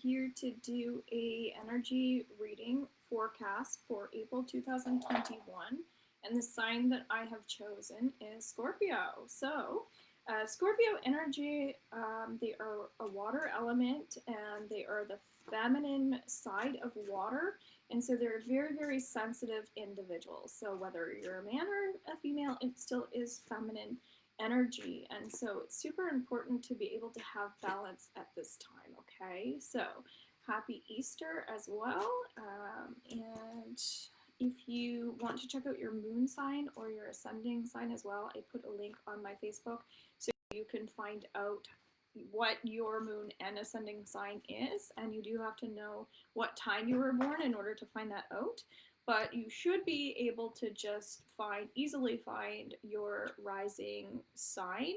here to do a energy reading forecast for April 2021, and the sign that I have chosen is Scorpio. So, Scorpio energy, they are a water element and they are the feminine side of water, and so they're very, very sensitive individuals. So, whether you're a man or a female, it still is feminine energy, and so it's super important to be able to have balance at this time. Okay, so happy Easter as well, and if you want to check out your moon sign or your ascending sign as well, I put a link on my Facebook so you can find out what your moon and ascending sign is, and you do have to know what time you were born in order to find that out. But you should be able to just easily find your rising sign,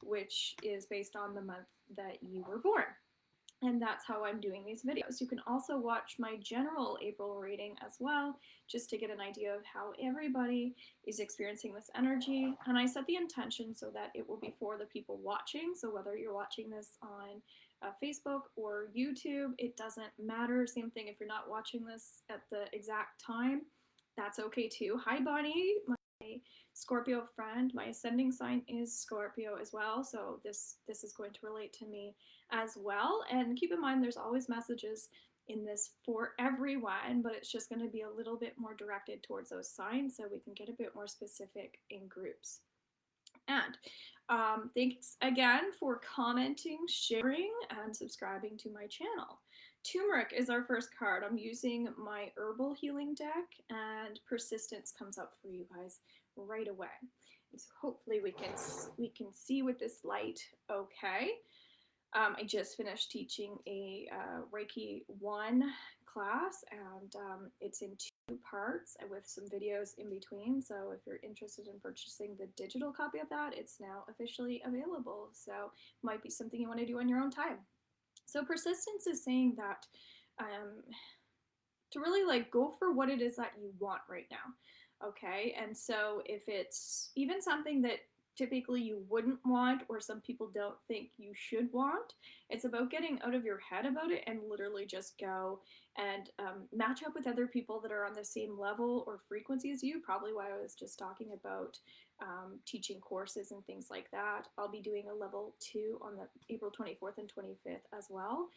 which is based on the month that you were born. And that's how I'm doing these videos. You can also watch my general April reading as well, just to get an idea of how everybody is experiencing this energy. And I set the intention so that it will be for the people watching. So whether you're watching this on Facebook or YouTube, it doesn't matter. Same thing if you're not watching this at the exact time, that's okay too. Hi, Bonnie, my Scorpio friend. My ascending sign is Scorpio as well, so this is going to relate to me as well. And keep in mind, there's always messages in this for everyone, but it's just going to be a little bit more directed towards those signs so we can get a bit more specific in groups. And thanks again for commenting, sharing, and subscribing to my channel. Turmeric is our first card. I'm using my herbal healing deck, and persistence comes up for you guys right away. And so hopefully we can see with this light okay. I just finished teaching a Reiki 1 class, and it's in 2 parts with some videos in between. So if you're interested in purchasing the digital copy of that, it's now officially available. So it might be something you want to do on your own time. So persistence is saying that to really like go for what it is that you want right now. Okay, and so if it's even something that typically you wouldn't want or some people don't think you should want, it's about getting out of your head about it and literally just go and match up with other people that are on the same level or frequency as you. Probably why I was just talking about teaching courses and things like that. I'll be doing a level 2 on the April 24th and 25th as well.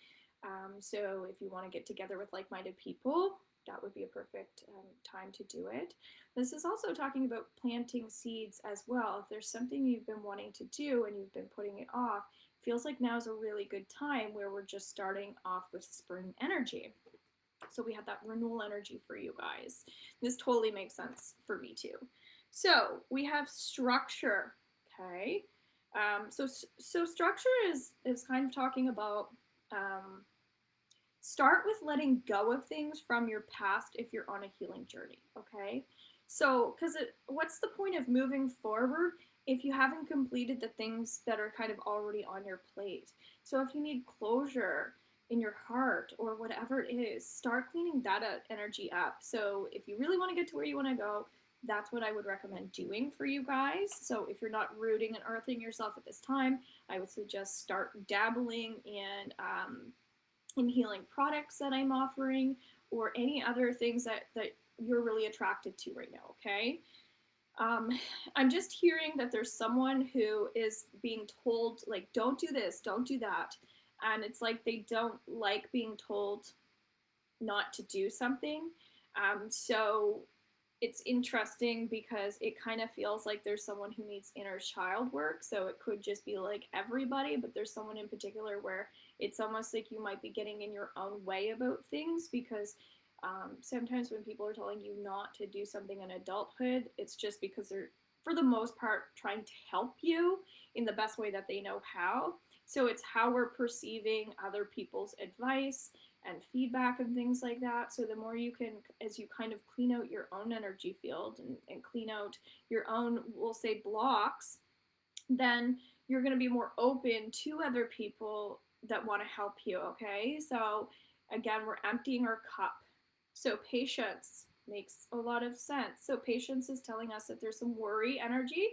So if you want to get together with like-minded people, that would be a perfect time to do it. This is also talking about planting seeds as well. If there's something you've been wanting to do and you've been putting it off, it feels like now is a really good time where we're just starting off with spring energy. So we have that renewal energy for you guys. This totally makes sense for me too. So we have structure, okay? So structure is kind of talking about start with letting go of things from your past if you're on a healing journey, okay? So, because what's the point of moving forward if you haven't completed the things that are kind of already on your plate? So if you need closure in your heart or whatever it is, start cleaning that energy up. So if you really want to get to where you want to go, that's what I would recommend doing for you guys. So if you're not rooting and earthing yourself at this time, I would suggest start dabbling in healing products that I'm offering or any other things that you're really attracted to right now, okay? I'm just hearing that there's someone who is being told, like, don't do this, don't do that. And it's like they don't like being told not to do something. So it's interesting because it kind of feels like there's someone who needs inner child work. So it could just be like everybody, but there's someone in particular where it's almost like you might be getting in your own way about things because sometimes when people are telling you not to do something in adulthood, it's just because they're, for the most part, trying to help you in the best way that they know how. So it's how we're perceiving other people's advice and feedback and things like that. So the more you can, as you kind of clean out your own energy field and clean out your own, we'll say, blocks, then you're going to be more open to other people that want to help you, okay? So again, we're emptying our cup. So patience makes a lot of sense. So patience is telling us that there's some worry energy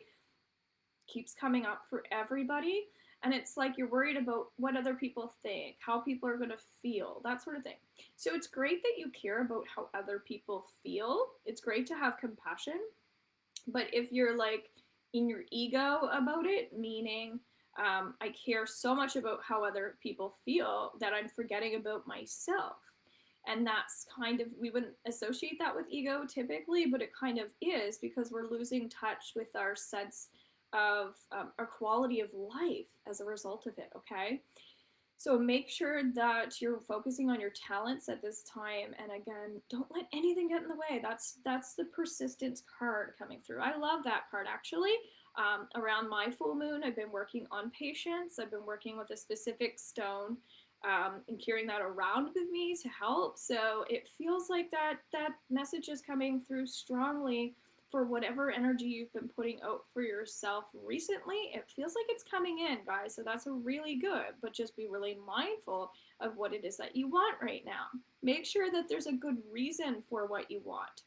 keeps coming up for everybody. And it's like you're worried about what other people think, how people are going to feel, that sort of thing. So it's great that you care about how other people feel. It's great to have compassion. But if you're like in your ego about it, meaning I care so much about how other people feel that I'm forgetting about myself. And that's kind of, we wouldn't associate that with ego typically, but it kind of is because we're losing touch with our sense of our quality of life as a result of it, okay? So make sure that you're focusing on your talents at this time, and again, don't let anything get in the way. That's the persistence card coming through. I love that card actually. Around my full moon, I've been working on patience. I've been working with a specific stone and carrying that around with me to help. So it feels like that message is coming through strongly for whatever energy you've been putting out for yourself recently. It feels like it's coming in, guys. So that's really good, but just be really mindful of what it is that you want right now. Make sure that there's a good reason for what you want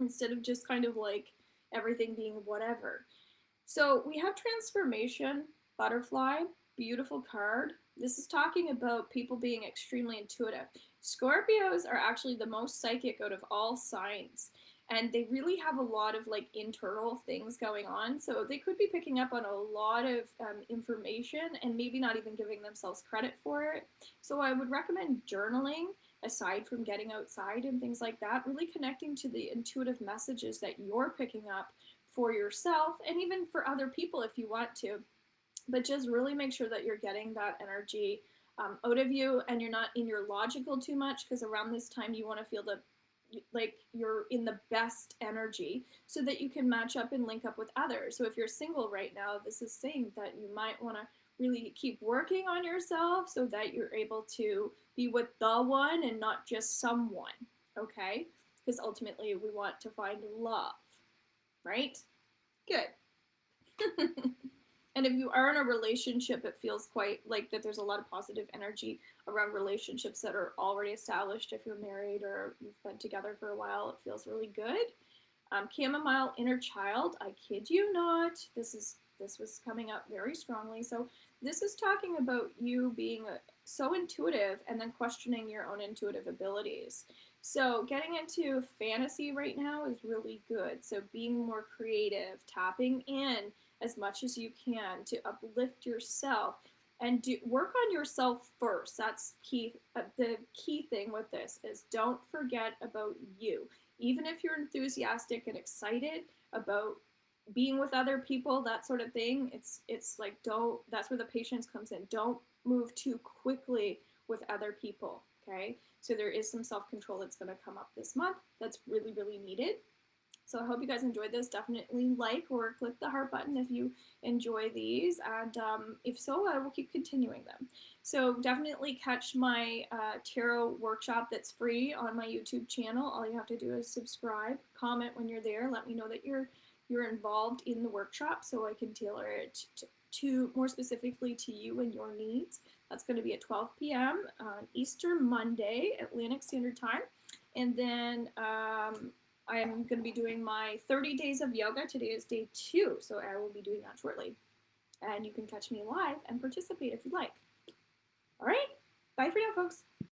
instead of just kind of like everything being whatever. So we have transformation, butterfly, beautiful card. This is talking about people being extremely intuitive. Scorpios are actually the most psychic out of all signs, and they really have a lot of like internal things going on. So they could be picking up on a lot of information and maybe not even giving themselves credit for it. So I would recommend journaling aside from getting outside and things like that, really connecting to the intuitive messages that you're picking up for yourself and even for other people if you want to. But just really make sure that you're getting that energy out of you and you're not in your logical too much, because around this time you want to feel the like you're in the best energy so that you can match up and link up with others. So if you're single right now, this is saying that you might want to really keep working on yourself so that you're able to be with the one and not just someone, okay? Because ultimately we want to find love, right? Good. And if you are in a relationship, it feels quite like that there's a lot of positive energy around relationships that are already established. If you're married or you've been together for a while, it feels really good. Chamomile inner child, I kid you not. This was coming up very strongly. So this is talking about you being so intuitive and then questioning your own intuitive abilities. So getting into fantasy right now is really good. So being more creative, tapping in as much as you can to uplift yourself and work on yourself first. That's key. The key thing with this is don't forget about you. Even if you're enthusiastic and excited about being with other people, that sort of thing, it's like don't. That's where the patience comes in. Don't move too quickly with other people. Okay, so there is some self-control that's going to come up this month. That's really, really needed. So I hope you guys enjoyed this. Definitely like or click the heart button if you enjoy these. And if so, I will keep continuing them. So definitely catch my tarot workshop that's free on my YouTube channel. All you have to do is subscribe, comment when you're there. Let me know that you're involved in the workshop so I can tailor it to more specifically to you and your needs. That's going to be at 12 p.m. on Easter Monday, Atlantic Standard Time. And then I'm going to be doing my 30 days of yoga. Today is day 2, so I will be doing that shortly. And you can catch me live and participate if you'd like. All right, bye for now, folks.